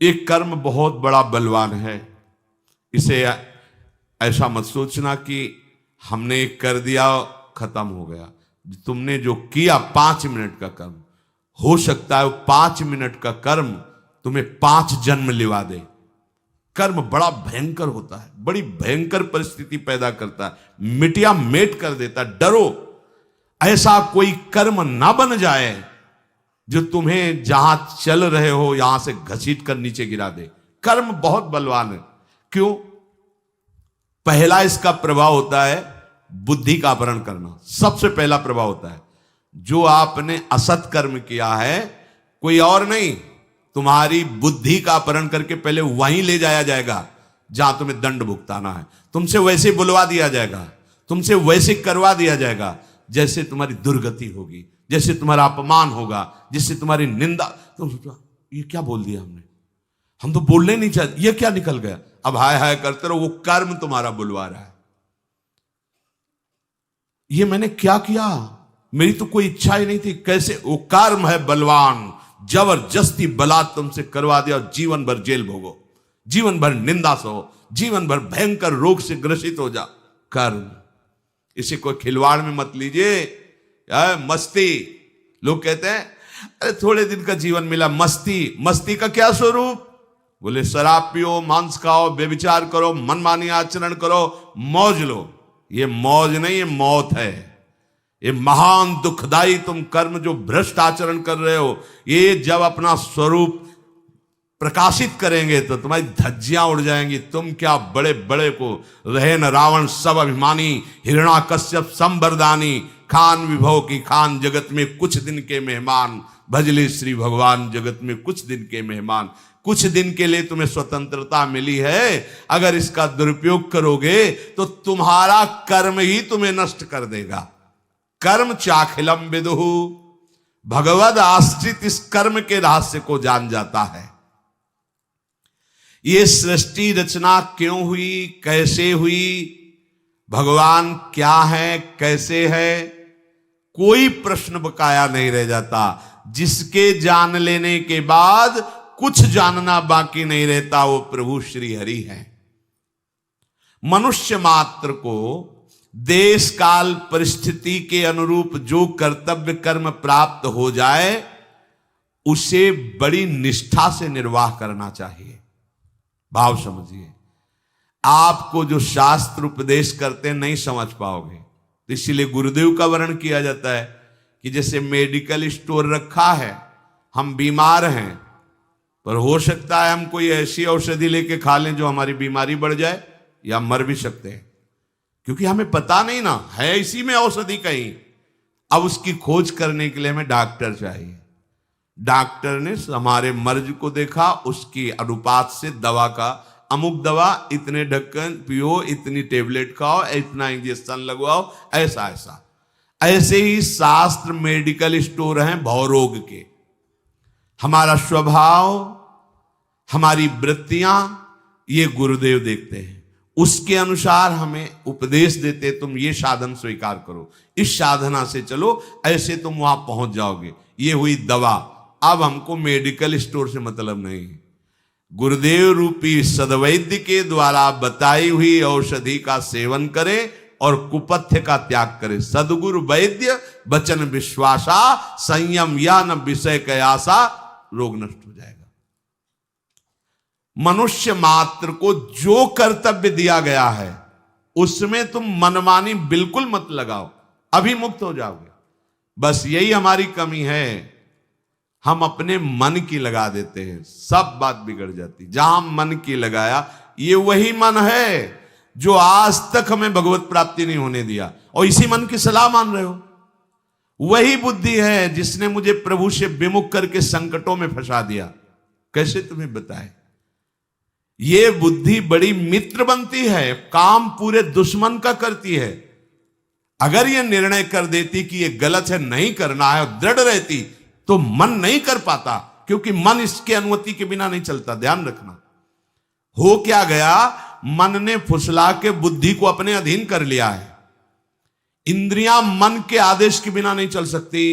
एक कर्म बहुत बड़ा बलवान है। इसे ऐसा मत सोचना कि हमने एक कर दिया खत्म हो गया। तुमने जो किया 5 मिनट का कर्म, हो सकता है वो 5 मिनट का कर्म तुम्हें 5 जन्म लिवा दे। कर्म बड़ा भयंकर होता है, बड़ी भयंकर परिस्थिति पैदा करता है, मिटिया मेट कर देता है। डरो ऐसा कोई कर्म ना बन जाए जो तुम्हें जहां चल रहे हो यहां से घसीट कर नीचे गिरा दे। कर्म बहुत बलवान है। क्यों? पहला इसका प्रभाव होता है बुद्धि का अपहरण करना। सबसे पहला प्रभाव होता है जो आपने असत कर्म किया है, कोई और नहीं, तुम्हारी बुद्धि का अपहरण करके पहले वहीं ले जाया जाएगा जहां तुम्हें दंड भुगताना है। तुमसे वैसे बुलवा दिया जाएगा, तुमसे वैसे करवा दिया जाएगा जैसे तुम्हारी दुर्गति होगी, जैसे तुम्हारा अपमान होगा, जैसे तुम्हारी निंदा। तुम ये क्या बोल दिया हमने, हम तो बोलने नहीं चाहते, ये क्या निकल गया। अब हाय हाय करते रहो, वो कर्म तुम्हारा बुलवा रहा है। ये मैंने क्या किया, मेरी तो कोई इच्छा ही नहीं थी। कैसे? वो कर्म है बलवान, जबरदस्ती बलात् तुमसे करवा दिया और जीवन भर जेल भोगो, जीवन भर निंदा सहो, जीवन भर भयंकर रोग से ग्रसित हो जा। कर्म, इसे कोई खिलवाड़ में मत लीजिए। मस्ती, लोग कहते हैं अरे थोड़े दिन का जीवन मिला, मस्ती। मस्ती का क्या स्वरूप? बोले शराब पियो, मांस खाओ, बेविचार करो, मनमानी आचरण करो, मौज लो। ये मौज नहीं, ये मौत है। ये महान दुखदाई तुम कर्म जो भ्रष्ट आचरण कर रहे हो, ये जब अपना स्वरूप प्रकाशित करेंगे तो तुम्हारी धज्जियां उड़ जाएंगी। तुम क्या बड़े बड़े को रहे न रावण सब अभिमानी, हिरणाकश्यप संबरदानी, खान विभव की खान जगत में कुछ दिन के मेहमान, भजले श्री भगवान जगत में कुछ दिन के मेहमान। कुछ दिन के लिए तुम्हें स्वतंत्रता मिली है, अगर इसका दुरुपयोग करोगे तो तुम्हारा कर्म ही तुम्हें नष्ट कर देगा। कर्म चाखिलम विदुहु, भगवद आश्रित इस कर्म के रहस्य को जान जाता है। ये सृष्टि रचना क्यों हुई, कैसे हुई, भगवान क्या है, कैसे है, कोई प्रश्न बकाया नहीं रह जाता। जिसके जान लेने के बाद कुछ जानना बाकी नहीं रहता, वो प्रभु श्री हरि है। मनुष्य मात्र को देश काल परिस्थिति के अनुरूप जो कर्तव्य कर्म प्राप्त हो जाए उसे बड़ी निष्ठा से निर्वाह करना चाहिए। भाव समझिए, आपको जो शास्त्र उपदेश करते नहीं समझ पाओगे, तो इसीलिए गुरुदेव का वर्णन किया जाता है कि जैसे मेडिकल स्टोर रखा है, हम बीमार हैं, पर हो सकता है हम कोई ऐसी औषधि लेके खा लें जो हमारी बीमारी बढ़ जाए या मर भी सकते हैं, क्योंकि हमें पता नहीं ना है इसी में औषधि कहीं। अब उसकी खोज करने के लिए हमें डॉक्टर चाहिए। डॉक्टर ने हमारे मर्ज को देखा, उसकी अनुपात से दवा का, अमुक दवा इतने ढक्कन पियो, इतनी टेबलेट खाओ, इतना इंजेक्शन लगवाओ, ऐसा ऐसा। ऐसे ही शास्त्र मेडिकल स्टोर हैं भवरोग के। हमारा स्वभाव, हमारी वृत्तियां, ये गुरुदेव देखते हैं, उसके अनुसार हमें उपदेश देते, तुम ये साधन स्वीकार करो, इस साधना से चलो, ऐसे तुम वहां पहुंच जाओगे। ये हुई दवा। अब हमको मेडिकल स्टोर से मतलब नहीं, गुरुदेव रूपी सद्वैद्य के द्वारा बताई हुई औषधि का सेवन करें और कुपथ्य का त्याग करें। सदगुरु वैद्य वचन विश्वासा, संयम या न विषय कयासा, रोग नष्ट हो जाएगा। मनुष्य मात्र को जो कर्तव्य दिया गया है उसमें तुम मनमानी बिल्कुल मत लगाओ, अभी मुक्त हो जाओगे। बस यही हमारी कमी है, हम अपने मन की लगा देते हैं, सब बात बिगड़ जाती। जहां मन की लगाया, ये वही मन है जो आज तक हमें भगवत प्राप्ति नहीं होने दिया, और इसी मन की सलाह मान रहे हो। वही बुद्धि है जिसने मुझे प्रभु से विमुख करके संकटों में फंसा दिया। कैसे तुम्हें बताए, ये बुद्धि बड़ी मित्र बनती है, काम पूरे दुश्मन का करती है। अगर ये निर्णय कर देती कि ये गलत है, नहीं करना है, और दृढ़ रहती, तो मन नहीं कर पाता, क्योंकि मन इसके अनुमति के बिना नहीं चलता। ध्यान रखना, हो क्या गया, मन ने फुसला के बुद्धि को अपने अधीन कर लिया है। इंद्रियां मन के आदेश के बिना नहीं चल सकती।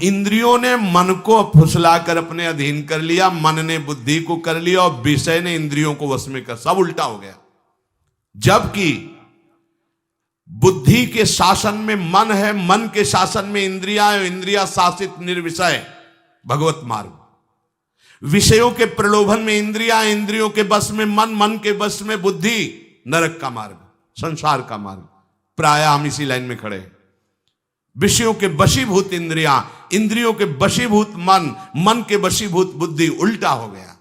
इंद्रियों ने मन को फुसलाकर अपने अधीन कर लिया, मन ने बुद्धि को कर लिया और विषय ने इंद्रियों को वश में कर, सब उल्टा हो गया। जबकि बुद्धि के शासन में मन है, मन के शासन में इंद्रियां है, इंद्रिया शासित निर्विषय भगवत मार्ग। विषयों के प्रलोभन में इंद्रियां, इंद्रियों के बस में मन, मन के बस में बुद्धि, नरक का मार्ग, संसार का मार्ग। प्राय हम इसी लाइन में खड़े हैं। विषयों के वशीभूत इंद्रियां, इंद्रियों के वशीभूत मन, मन के वशीभूत बुद्धि, उल्टा हो गया।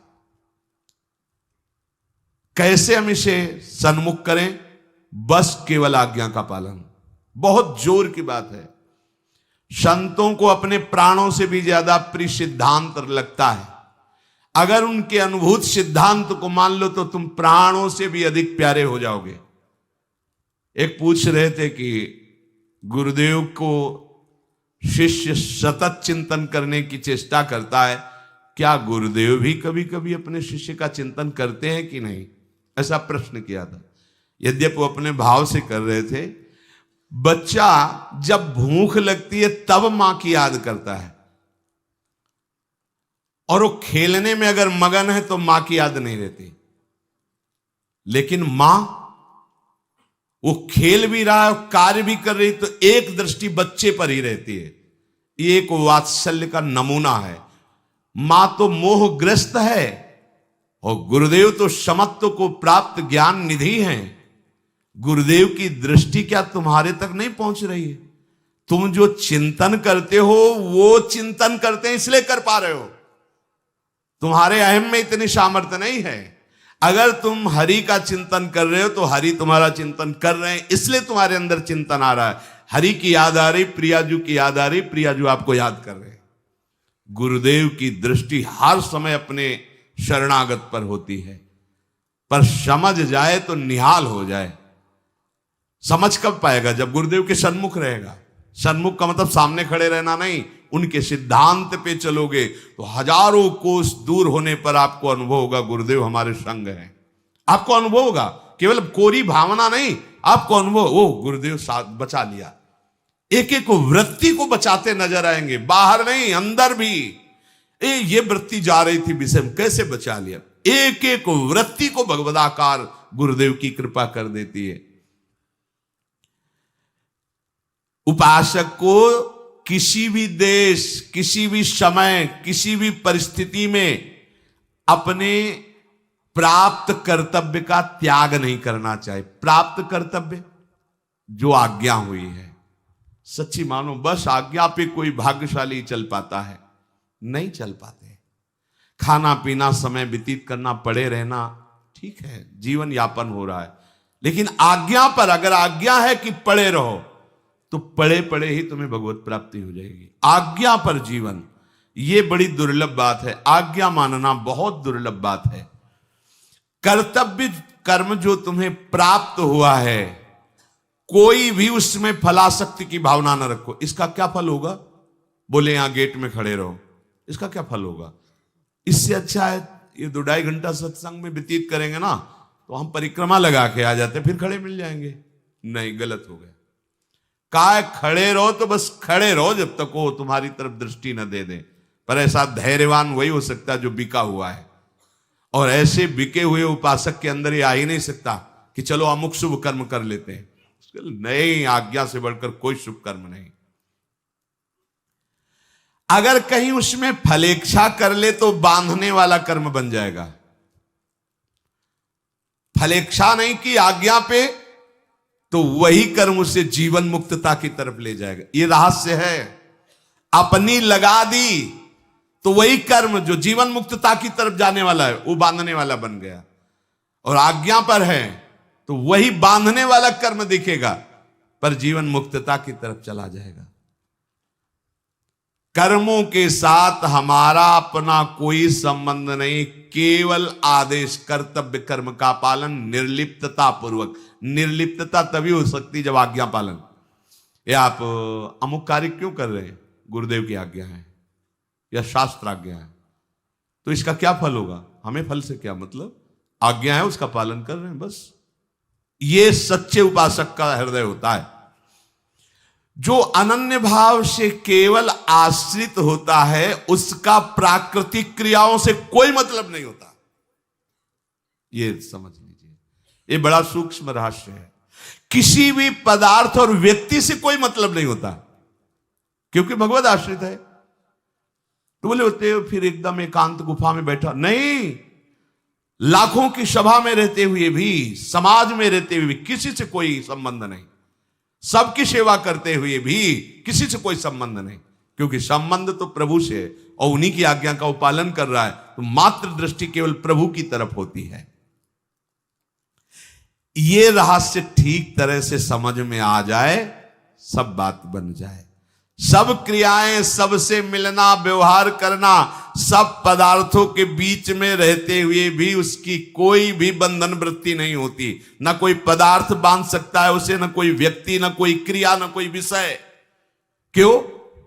कैसे हम इसे सन्मुख करें? बस केवल आज्ञा का पालन। बहुत जोर की बात है। संतों को अपने प्राणों से भी ज्यादा प्रिय सिद्धांत लगता है। अगर उनके अनुभूत सिद्धांत को मान लो तो तुम प्राणों से भी अधिक प्यारे हो जाओगे। एक पूछ रहे थे कि गुरुदेव को शिष्य सतत चिंतन करने की चेष्टा करता है, क्या गुरुदेव भी कभी कभी अपने शिष्य का चिंतन करते हैं कि नहीं? ऐसा प्रश्न किया था। यद्यपि वो अपने भाव से कर रहे थे। बच्चा जब भूख लगती है तब मां की याद करता है, और वो खेलने में अगर मगन है तो मां की याद नहीं रहती। लेकिन मां वो खेल भी रहा है, कार्य भी कर रही, तो एक दृष्टि बच्चे पर ही रहती है। ये एक वात्सल्य का नमूना है। मां तो मोहग्रस्त है और गुरुदेव तो समत्व को प्राप्त ज्ञान निधि हैं। गुरुदेव की दृष्टि क्या तुम्हारे तक नहीं पहुंच रही है? तुम जो चिंतन करते हो वो चिंतन करते हैं इसलिए कर पा रहे हो। तुम्हारे अहम में इतनी सामर्थ्य नहीं है। अगर तुम हरि का चिंतन कर रहे हो तो हरि तुम्हारा चिंतन कर रहे हैं, इसलिए तुम्हारे अंदर चिंतन आ रहा है। हरि की याद आ रही, प्रियाजू की याद आ रही, प्रियाजू आपको याद कर रहे हैं। गुरुदेव की दृष्टि हर समय अपने शरणागत पर होती है, पर समझ जाए तो निहाल हो जाए। समझ कब पाएगा? जब गुरुदेव के सन्मुख रहेगा। सन्मुख का मतलब सामने खड़े रहना नहीं, उनके सिद्धांत पे चलोगे तो हजारों कोस दूर होने पर आपको अनुभव होगा गुरुदेव हमारे संग हैं। आपको अनुभव होगा, केवल कोरी भावना नहीं, आपको अनुभव, ओ गुरुदेव साथ बचा लिया। एक एक वृत्ति को बचाते नजर आएंगे, बाहर नहीं अंदर भी। ये वृत्ति जा रही थी विषय में, कैसे बचा लिया? एक एक वृत्ति को भगवदाकार गुरुदेव की कृपा कर देती है। उपासक को किसी भी देश, किसी भी समय, किसी भी परिस्थिति में अपने प्राप्त कर्तव्य का त्याग नहीं करना चाहिए। प्राप्त कर्तव्य जो आज्ञा हुई है, सच्ची मानो बस आज्ञा पे कोई भाग्यशाली चल पाता है, नहीं चल पाते। खाना पीना, समय व्यतीत करना, पड़े रहना ठीक है, जीवन यापन हो रहा है, लेकिन आज्ञा पर अगर आज्ञा है कि पड़े रहो तो पड़े पड़े ही तुम्हें भगवत प्राप्ति हो जाएगी। आज्ञा पर जीवन, ये बड़ी दुर्लभ बात है। आज्ञा मानना बहुत दुर्लभ बात है। कर्तव्य कर्म जो तुम्हें प्राप्त हुआ है, कोई भी उसमें फलासक्ति की भावना न रखो। इसका क्या फल होगा? बोले यहां गेट में खड़े रहो, इसका क्या फल होगा? इससे अच्छा है ये 2-2.5 घंटा सत्संग में व्यतीत करेंगे ना, तो हम परिक्रमा लगा के आ जाते, फिर खड़े मिल जाएंगे। नहीं, गलत हो गया। काय खड़े रहो तो बस खड़े रहो जब तक वो तुम्हारी तरफ दृष्टि न दे दे। पर ऐसा धैर्यवान वही हो सकता है जो बिका हुआ है, और ऐसे बिके हुए उपासक के अंदर ये आ ही नहीं सकता कि चलो अमुक शुभ कर्म कर लेते हैं। नहीं, आज्ञा से बढ़कर कोई शुभ कर्म नहीं। अगर कहीं उसमें फलेच्छा कर ले तो बांधने वाला कर्म बन जाएगा। फलेच्छा नहीं की आज्ञा पे तो वही कर्म उसे जीवन मुक्तता की तरफ ले जाएगा। ये रहस्य है। अपनी लगा दी तो वही कर्म जो जीवन मुक्तता की तरफ जाने वाला है वो बांधने वाला बन गया, और आज्ञा पर है तो वही बांधने वाला कर्म दिखेगा पर जीवन मुक्तता की तरफ चला जाएगा। कर्मों के साथ हमारा अपना कोई संबंध नहीं, केवल आदेश कर्तव्य कर्म का पालन निर्लिप्तता पूर्वक। निर्लिप्तता तभी हो सकती जब आज्ञा पालन। ये आप अमुक कार्य क्यों कर रहे हैं? गुरुदेव की आज्ञा है या शास्त्र आज्ञा है, तो इसका क्या फल होगा? हमें फल से क्या मतलब? आज्ञा है उसका पालन कर रहे हैं बस। ये सच्चे उपासक का हृदय होता है। जो अनन्य भाव से केवल आश्रित होता है उसका प्राकृतिक क्रियाओं से कोई मतलब नहीं होता। ये समझ लीजिए, ये बड़ा सूक्ष्म रहस्य है। किसी भी पदार्थ और व्यक्ति से कोई मतलब नहीं होता, क्योंकि भगवत आश्रित है। तो बोले होते हो फिर एकदम एकांत गुफा में बैठा, नहीं, लाखों की सभा में रहते हुए भी, समाज में रहते हुए भी किसी से कोई संबंध नहीं, सबकी सेवा करते हुए भी किसी से कोई संबंध नहीं, क्योंकि संबंध तो प्रभु से है और उन्हीं की आज्ञा का वो पालन कर रहा है, तो मात्र दृष्टि केवल प्रभु की तरफ होती है। ये रहस्य ठीक तरह से समझ में आ जाए, सब बात बन जाए। सब क्रियाएं, सबसे मिलना, व्यवहार करना, सब पदार्थों के बीच में रहते हुए भी उसकी कोई भी बंधन वृत्ति नहीं होती। ना कोई पदार्थ बांध सकता है उसे, ना कोई व्यक्ति, ना कोई क्रिया, ना कोई विषय। क्यों?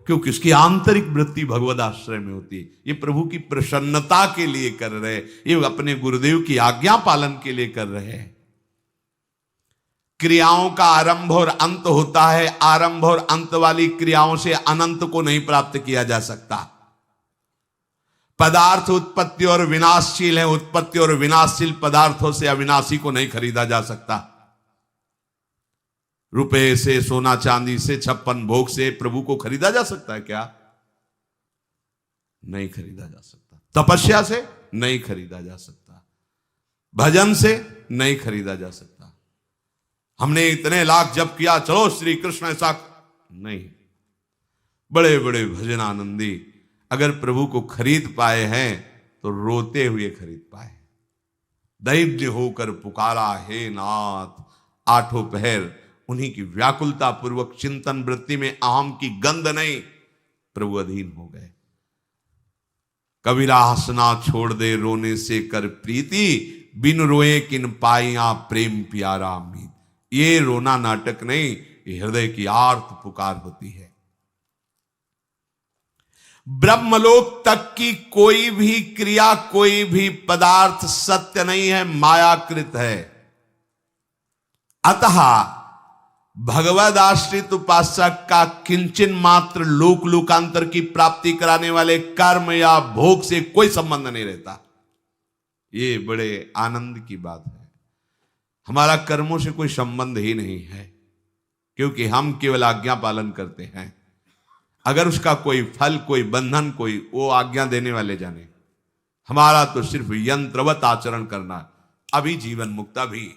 क्योंकि उसकी आंतरिक वृत्ति भगवद आश्रय में होती है। ये प्रभु की प्रसन्नता के लिए कर रहे, ये अपने गुरुदेव की आज्ञा पालन के लिए कर रहे हैं। क्रियाओं का आरंभ और अंत होता है, आरंभ और अंत वाली क्रियाओं से अनंत को नहीं प्राप्त किया जा सकता। पदार्थ उत्पत्ति और विनाशशील है, उत्पत्ति और विनाशशील पदार्थों से अविनाशी को नहीं खरीदा जा सकता। रुपए से, सोना चांदी से, 56 भोग से प्रभु को खरीदा जा सकता है क्या? नहीं खरीदा जा सकता। तपस्या से नहीं खरीदा जा सकता, भजन से नहीं खरीदा जा सकता। हमने इतने लाख जप किया, चलो श्री कृष्ण ऐसा नहीं। बड़े बड़े भजन आनंदी अगर प्रभु को खरीद पाए हैं तो रोते हुए खरीद पाए। दैव्य होकर पुकारा, हे नाथ, आठों पहर उन्हीं की व्याकुलता पूर्वक चिंतन वृत्ति में अहम की गंध नहीं, प्रभु अधीन हो गए। कबीरा हंसना छोड़ दे रोने से कर प्रीति, बिन रोए किन पाइया प्रेम प्यारा मीत। ये रोना नाटक नहीं, ये हृदय की आर्त पुकार होती है। ब्रह्मलोक तक की कोई भी क्रिया, कोई भी पदार्थ सत्य नहीं है, मायाकृत है। अतः भगवद आश्रित उपासक का किंचन मात्र लोक लोकांतर की प्राप्ति कराने वाले कर्म या भोग से कोई संबंध नहीं रहता। ये बड़े आनंद की बात है। हमारा कर्मों से कोई संबंध ही नहीं है, क्योंकि हम केवल आज्ञा पालन करते हैं। अगर उसका कोई फल, कोई बंधन, कोई, वो आज्ञा देने वाले जाने। हमारा तो सिर्फ यंत्रवत आचरण करना। अभी जीवन मुक्त, अभी